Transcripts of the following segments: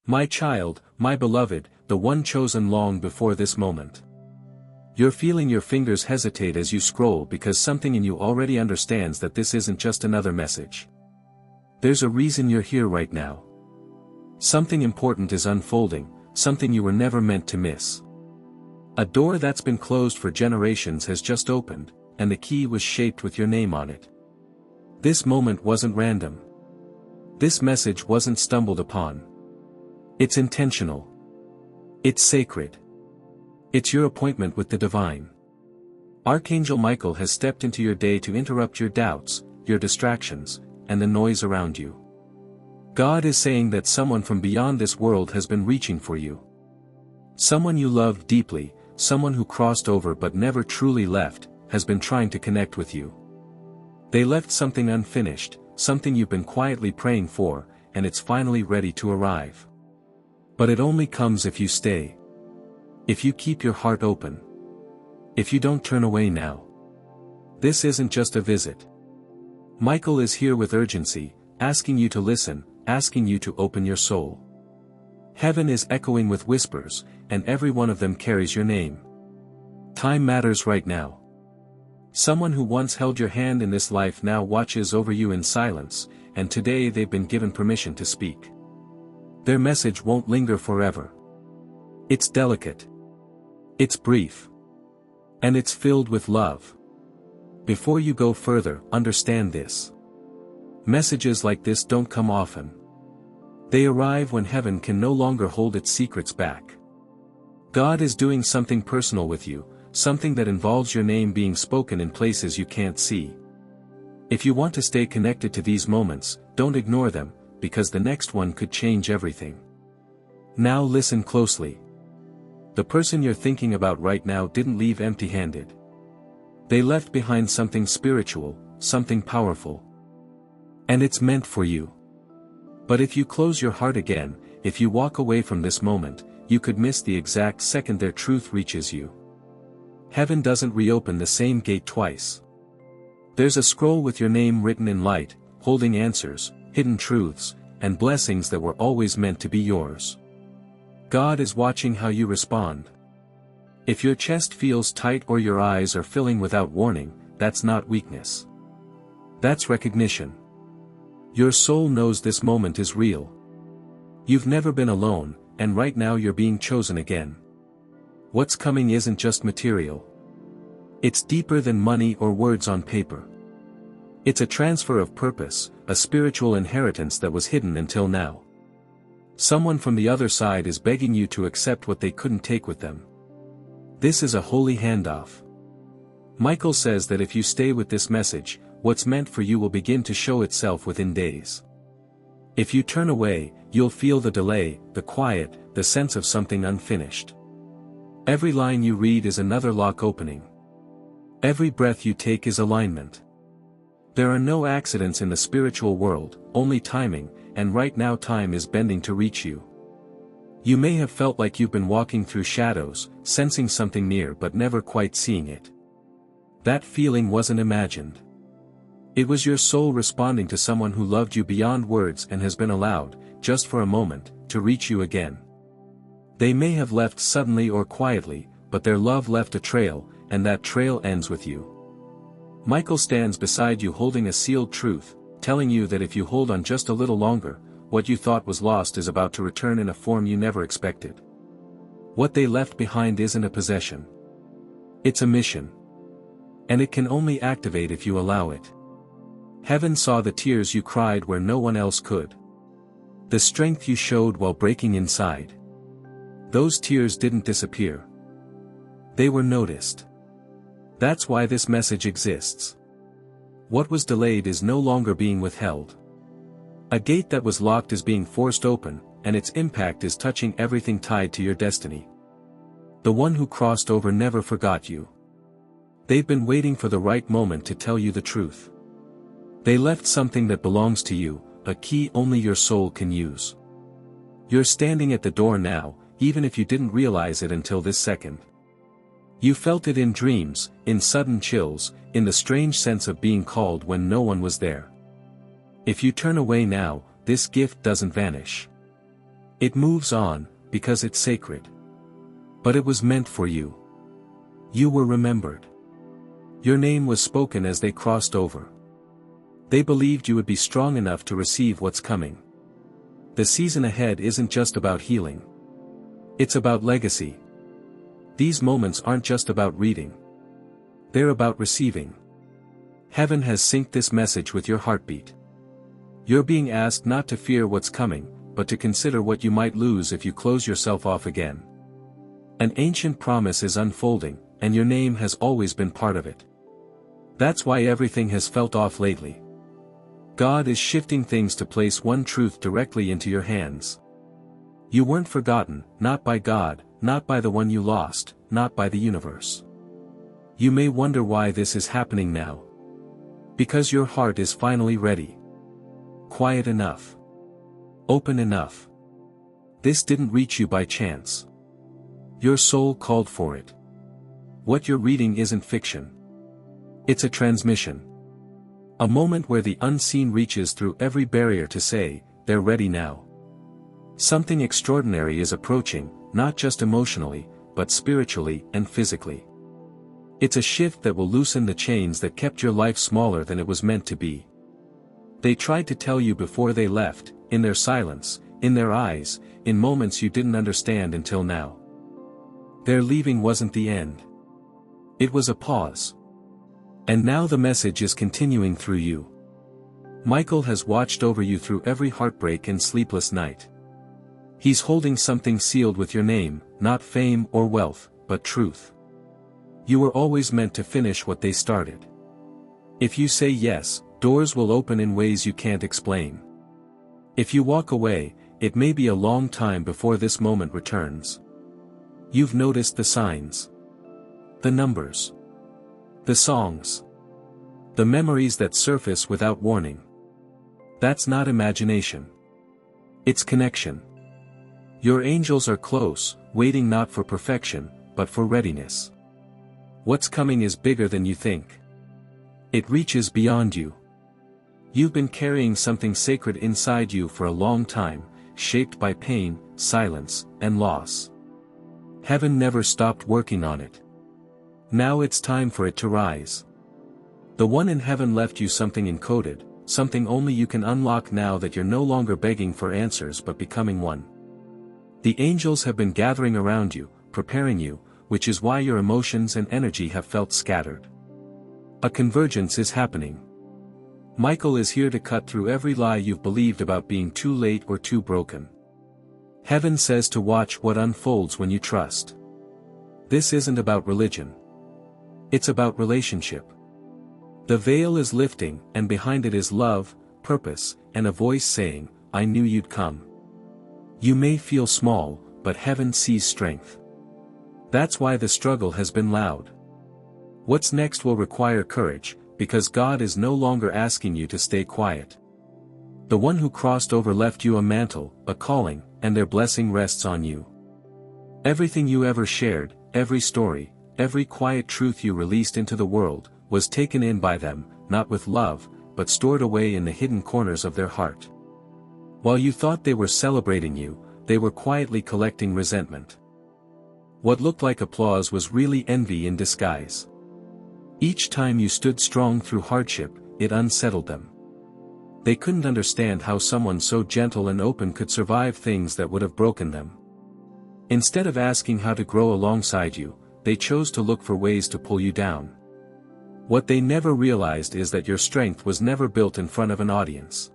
My child, my beloved, the one chosen long before this moment. You're feeling your fingers hesitate as you scroll because something in you already understands that this isn't just another message. There's a reason you're here right now. Something important is unfolding, something you were never meant to miss. A door that's been closed for generations has just opened, and the key was shaped with your name on it. This moment wasn't random. This message wasn't stumbled upon. It's intentional. It's sacred. It's your appointment with the divine. Archangel Michael has stepped into your day to interrupt your doubts, your distractions, and the noise around you. God is saying that someone from beyond this world has been reaching for you. Someone you loved deeply, someone who crossed over but never truly left, has been trying to connect with you. They left something unfinished, something you've been quietly praying for, and it's finally ready to arrive. But it only comes if you stay. If you keep your heart open. If you don't turn away now. This isn't just a visit. Michael is here with urgency, asking you to listen, asking you to open your soul. Heaven is echoing with whispers, and every one of them carries your name. Time matters right now. Someone who once held your hand in this life now watches over you in silence, and today they've been given permission to speak. Their message won't linger forever. It's delicate. It's brief. And it's filled with love. Before you go further, understand this. Messages like this don't come often. They arrive when heaven can no longer hold its secrets back. God is doing something personal with you, something that involves your name being spoken in places you can't see. If you want to stay connected to these moments, don't ignore them, because the next one could change everything. Now listen closely. The person you're thinking about right now didn't leave empty-handed. They left behind something spiritual, something powerful. And it's meant for you. But if you close your heart again, if you walk away from this moment, you could miss the exact second their truth reaches you. Heaven doesn't reopen the same gate twice. There's a scroll with your name written in light, holding answers, hidden truths, and blessings that were always meant to be yours. God is watching how you respond. If your chest feels tight or your eyes are filling without warning, that's not weakness. That's recognition. Your soul knows this moment is real. You've never been alone, and right now you're being chosen again. What's coming isn't just material. It's deeper than money or words on paper. It's a transfer of purpose, a spiritual inheritance that was hidden until now. Someone from the other side is begging you to accept what they couldn't take with them. This is a holy handoff. Michael says that if you stay with this message, what's meant for you will begin to show itself within days. If you turn away, you'll feel the delay, the quiet, the sense of something unfinished. Every line you read is another lock opening. Every breath you take is alignment. There are no accidents in the spiritual world, only timing, and right now time is bending to reach you. You may have felt like you've been walking through shadows, sensing something near but never quite seeing it. That feeling wasn't imagined. It was your soul responding to someone who loved you beyond words and has been allowed, just for a moment, to reach you again. They may have left suddenly or quietly, but their love left a trail, and that trail ends with you. Michael stands beside you holding a sealed truth, telling you that if you hold on just a little longer, what you thought was lost is about to return in a form you never expected. What they left behind isn't a possession. It's a mission. And it can only activate if you allow it. Heaven saw the tears you cried where no one else could. The strength you showed while breaking inside. Those tears didn't disappear. They were noticed. That's why this message exists. What was delayed is no longer being withheld. A gate that was locked is being forced open, and its impact is touching everything tied to your destiny. The one who crossed over never forgot you. They've been waiting for the right moment to tell you the truth. They left something that belongs to you, a key only your soul can use. You're standing at the door now, even if you didn't realize it until this second. You felt it in dreams, in sudden chills, in the strange sense of being called when no one was there. If you turn away now, this gift doesn't vanish. It moves on, because it's sacred. But it was meant for you. You were remembered. Your name was spoken as they crossed over. They believed you would be strong enough to receive what's coming. The season ahead isn't just about healing. It's about legacy. These moments aren't just about reading. They're about receiving. Heaven has synced this message with your heartbeat. You're being asked not to fear what's coming, but to consider what you might lose if you close yourself off again. An ancient promise is unfolding, and your name has always been part of it. That's why everything has felt off lately. God is shifting things to place one truth directly into your hands. You weren't forgotten, not by God, not by the one you lost, not by the universe. You may wonder why this is happening now. Because your heart is finally ready. Quiet enough. Open enough. This didn't reach you by chance. Your soul called for it. What you're reading isn't fiction. It's a transmission. A moment where the unseen reaches through every barrier to say, they're ready now. Something extraordinary is approaching, not just emotionally, but spiritually and physically. It's a shift that will loosen the chains that kept your life smaller than it was meant to be. They tried to tell you before they left, in their silence, in their eyes, in moments you didn't understand until now. Their leaving wasn't the end. It was a pause. And now the message is continuing through you. Michael has watched over you through every heartbreak and sleepless night. He's holding something sealed with your name, not fame or wealth, but truth. You were always meant to finish what they started. If you say yes, doors will open in ways you can't explain. If you walk away, it may be a long time before this moment returns. You've noticed the signs. The numbers. The songs. The memories that surface without warning. That's not imagination. It's connection. Your angels are close, waiting not for perfection, but for readiness. What's coming is bigger than you think. It reaches beyond you. You've been carrying something sacred inside you for a long time, shaped by pain, silence, and loss. Heaven never stopped working on it. Now it's time for it to rise. The one in heaven left you something encoded, something only you can unlock now that you're no longer begging for answers but becoming one. The angels have been gathering around you, preparing you, which is why your emotions and energy have felt scattered. A convergence is happening. Michael is here to cut through every lie you've believed about being too late or too broken. Heaven says to watch what unfolds when you trust. This isn't about religion. It's about relationship. The veil is lifting, and behind it is love, purpose, and a voice saying, I knew you'd come. You may feel small, but heaven sees strength. That's why the struggle has been loud. What's next will require courage, because God is no longer asking you to stay quiet. The one who crossed over left you a mantle, a calling, and their blessing rests on you. Everything you ever shared, every story, every quiet truth you released into the world, was taken in by them, not with love, but stored away in the hidden corners of their heart. While you thought they were celebrating you, they were quietly collecting resentment. What looked like applause was really envy in disguise. Each time you stood strong through hardship, it unsettled them. They couldn't understand how someone so gentle and open could survive things that would have broken them. Instead of asking how to grow alongside you, they chose to look for ways to pull you down. What they never realized is that your strength was never built in front of an audience.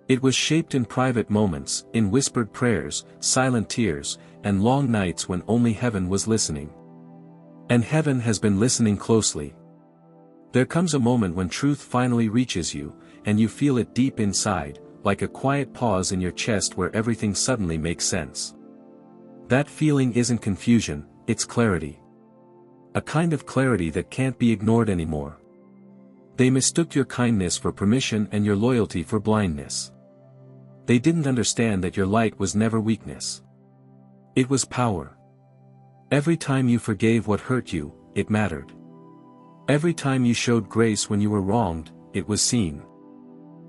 It was shaped in private moments, in whispered prayers, silent tears, and long nights when only heaven was listening. And heaven has been listening closely. There comes a moment when truth finally reaches you, and you feel it deep inside, like a quiet pause in your chest where everything suddenly makes sense. That feeling isn't confusion, it's clarity. A kind of clarity that can't be ignored anymore. They mistook your kindness for permission and your loyalty for blindness. They didn't understand that your light was never weakness. It was power. Every time you forgave what hurt you, it mattered. Every time you showed grace when you were wronged, it was seen.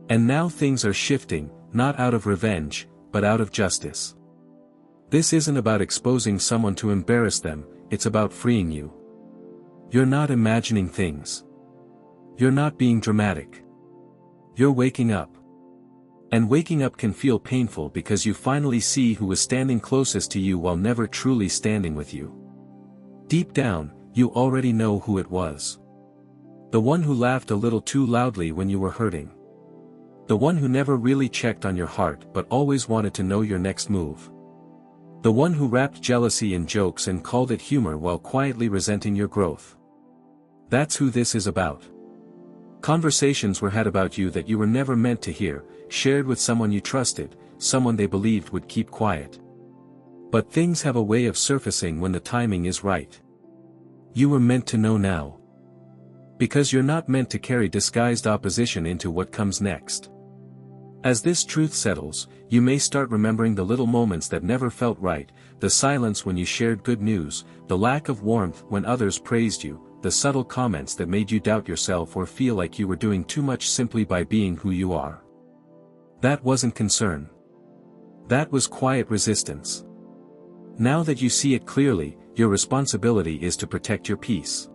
And now things are shifting, not out of revenge, but out of justice. This isn't about exposing someone to embarrass them, it's about freeing you. You're not imagining things. You're not being dramatic. You're waking up. And waking up can feel painful because you finally see who was standing closest to you while never truly standing with you. Deep down, you already know who it was. The one who laughed a little too loudly when you were hurting. The one who never really checked on your heart but always wanted to know your next move. The one who wrapped jealousy in jokes and called it humor while quietly resenting your growth. That's who this is about. Conversations were had about you that you were never meant to hear, shared with someone you trusted, someone they believed would keep quiet. But things have a way of surfacing when the timing is right. You were meant to know now. Because you're not meant to carry disguised opposition into what comes next. As this truth settles, you may start remembering the little moments that never felt right, the silence when you shared good news, the lack of warmth when others praised you, the subtle comments that made you doubt yourself or feel like you were doing too much simply by being who you are. That wasn't concern. That was quiet resistance. Now that you see it clearly, your responsibility is to protect your peace.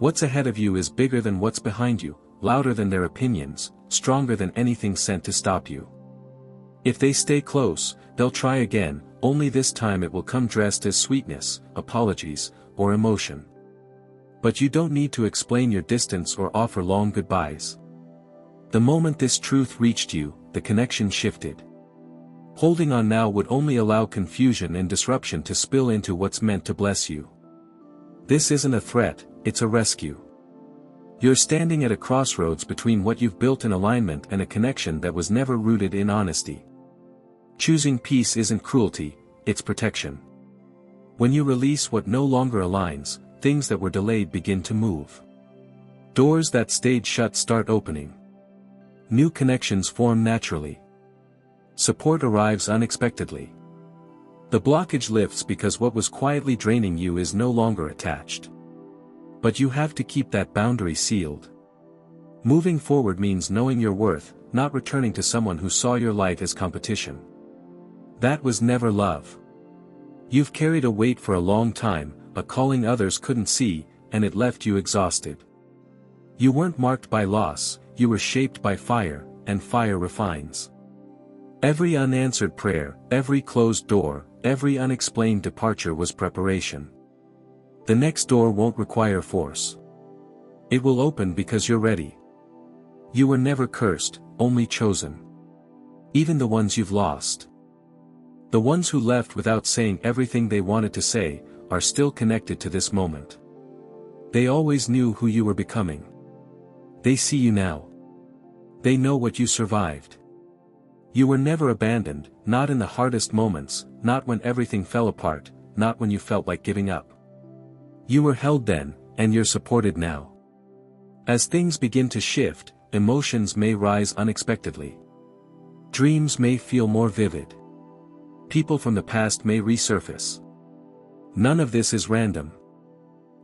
What's ahead of you is bigger than what's behind you, louder than their opinions, stronger than anything sent to stop you. If they stay close, they'll try again, only this time it will come dressed as sweetness, apologies, or emotion. But you don't need to explain your distance or offer long goodbyes. The moment this truth reached you, the connection shifted. Holding on now would only allow confusion and disruption to spill into what's meant to bless you. This isn't a threat, it's a rescue. You're standing at a crossroads between what you've built in alignment and a connection that was never rooted in honesty. Choosing peace isn't cruelty, it's protection. When you release what no longer aligns, things that were delayed begin to move. Doors that stayed shut start opening. New connections form naturally. Support arrives unexpectedly. The blockage lifts because what was quietly draining you is no longer attached. But you have to keep that boundary sealed. Moving forward means knowing your worth, not returning to someone who saw your light as competition. That was never love. You've carried a weight for a long time, a calling others couldn't see, and it left you exhausted. You weren't marked by loss, you were shaped by fire, and fire refines. Every unanswered prayer, every closed door, every unexplained departure was preparation. The next door won't require force. It will open because you're ready. You were never cursed, only chosen. Even the ones you've lost. The ones who left without saying everything they wanted to say, are still connected to this moment. They always knew who you were becoming. They see you now. They know what you survived. You were never abandoned, not in the hardest moments, not when everything fell apart, not when you felt like giving up. You were held then, and you're supported now. As things begin to shift, emotions may rise unexpectedly. Dreams may feel more vivid. People from the past may resurface. None of this is random.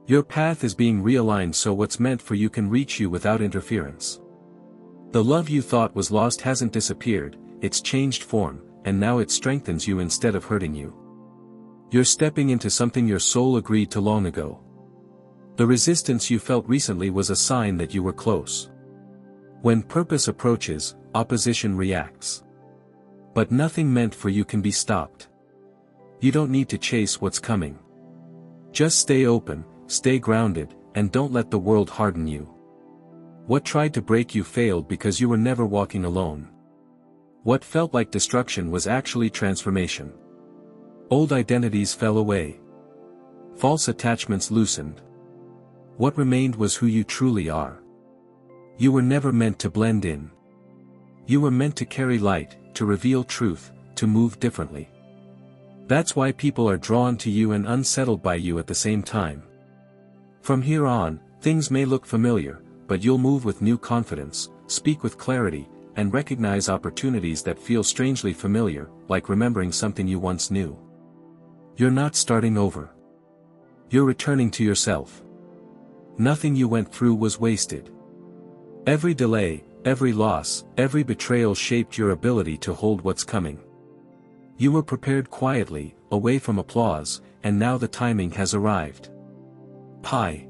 Your path is being realigned so what's meant for you can reach you without interference. The love you thought was lost hasn't disappeared, it's changed form, and now it strengthens you instead of hurting you. You're stepping into something your soul agreed to long ago. The resistance you felt recently was a sign that you were close. When purpose approaches, opposition reacts. But nothing meant for you can be stopped. You don't need to chase what's coming. Just stay open, stay grounded, and don't let the world harden you. What tried to break you failed because you were never walking alone. What felt like destruction was actually transformation. Old identities fell away. False attachments loosened. What remained was who you truly are. You were never meant to blend in. You were meant to carry light, to reveal truth, to move differently. That's why people are drawn to you and unsettled by you at the same time. From here on, things may look familiar, but you'll move with new confidence, speak with clarity, and recognize opportunities that feel strangely familiar, like remembering something you once knew. You're not starting over. You're returning to yourself. Nothing you went through was wasted. Every delay, every loss, every betrayal shaped your ability to hold what's coming. You were prepared quietly, away from applause, and now the timing has arrived. Pi.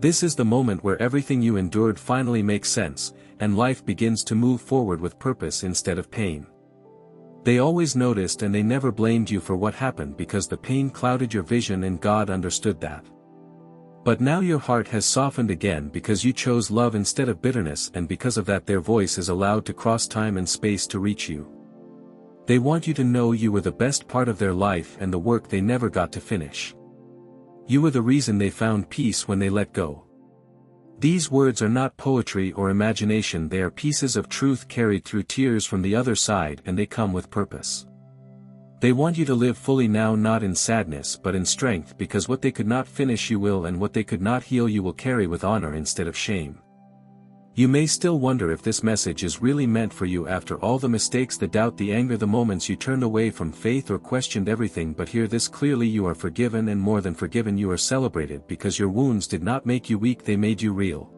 This is the moment where everything you endured finally makes sense, and life begins to move forward with purpose instead of pain. They always noticed and they never blamed you for what happened because the pain clouded your vision and God understood that. But now your heart has softened again because you chose love instead of bitterness, and because of that their voice is allowed to cross time and space to reach you. They want you to know you were the best part of their life and the work they never got to finish. You were the reason they found peace when they let go. These words are not poetry or imagination, they are pieces of truth carried through tears from the other side, and they come with purpose. They want you to live fully now, not in sadness but in strength, because what they could not finish you will, and what they could not heal you will carry with honor instead of shame. You may still wonder if this message is really meant for you after all the mistakes, the doubt, the anger, the moments you turned away from faith or questioned everything, but hear this clearly: you are forgiven, and more than forgiven, you are celebrated, because your wounds did not make you weak, they made you real.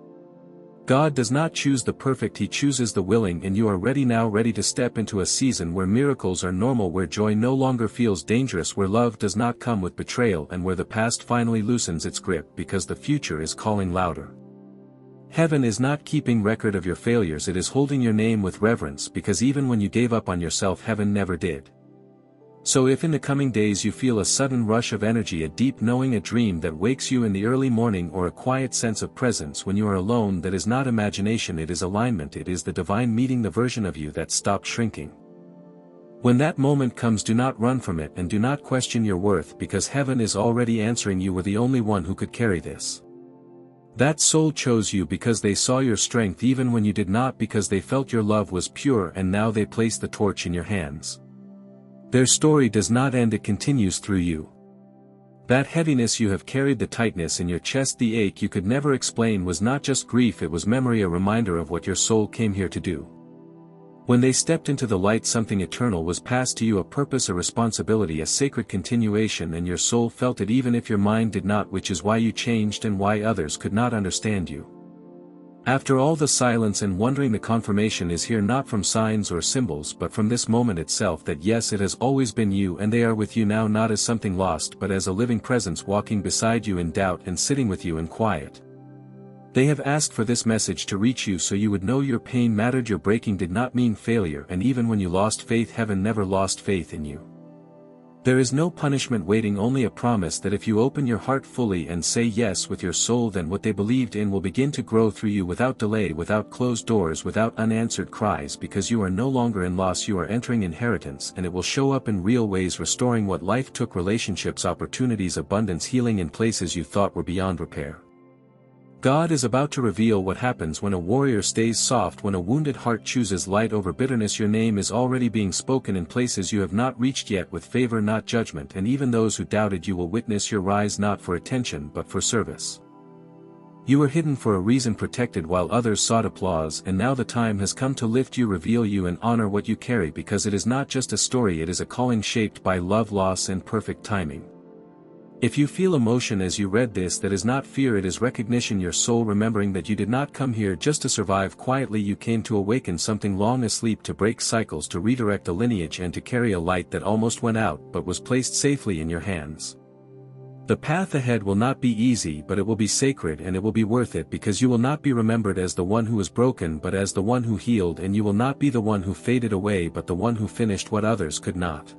God does not choose the perfect, He chooses the willing, and you are ready now, ready to step into a season where miracles are normal, where joy no longer feels dangerous, where love does not come with betrayal, and where the past finally loosens its grip because the future is calling louder. Heaven is not keeping record of your failures, it is holding your name with reverence, because even when you gave up on yourself, heaven never did. So if in the coming days you feel a sudden rush of energy, a deep knowing, a dream that wakes you in the early morning, or a quiet sense of presence when you are alone, that is not imagination, it is alignment, it is the divine meeting the version of you that stopped shrinking. When that moment comes, do not run from it and do not question your worth, because heaven is already answering. You were the only one who could carry this. That soul chose you because they saw your strength even when you did not, because they felt your love was pure, and now they place the torch in your hands. Their story does not end, it continues through you. That heaviness you have carried, the tightness in your chest, the ache you could never explain, was not just grief, it was memory, a reminder of what your soul came here to do. When they stepped into the light, something eternal was passed to you, a purpose, a responsibility, a sacred continuation, and your soul felt it even if your mind did not, which is why you changed and why others could not understand you. After all the silence and wondering, the confirmation is here, not from signs or symbols but from this moment itself, that yes, it has always been you, and they are with you now, not as something lost but as a living presence walking beside you in doubt and sitting with you in quiet. They have asked for this message to reach you so you would know your pain mattered, your breaking did not mean failure, and even when you lost faith, heaven never lost faith in you. There is no punishment waiting, only a promise that if you open your heart fully and say yes with your soul, then what they believed in will begin to grow through you without delay, without closed doors, without unanswered cries, because you are no longer in loss, you are entering inheritance, and it will show up in real ways, restoring what life took, relationships, opportunities, abundance, healing in places you thought were beyond repair. God is about to reveal what happens when a warrior stays soft, when a wounded heart chooses light over bitterness. Your name is already being spoken in places you have not reached yet, with favor, not judgment, and even those who doubted you will witness your rise, not for attention but for service. You were hidden for a reason, protected while others sought applause, and now the time has come to lift you, reveal you, and honor what you carry, because it is not just a story, it is a calling shaped by love, loss, and perfect timing. If you feel emotion as you read this, that is not fear, it is recognition, your soul remembering that you did not come here just to survive quietly, you came to awaken something long asleep, to break cycles, to redirect a lineage, and to carry a light that almost went out but was placed safely in your hands. The path ahead will not be easy, but it will be sacred, and it will be worth it, because you will not be remembered as the one who was broken but as the one who healed, and you will not be the one who faded away but the one who finished what others could not.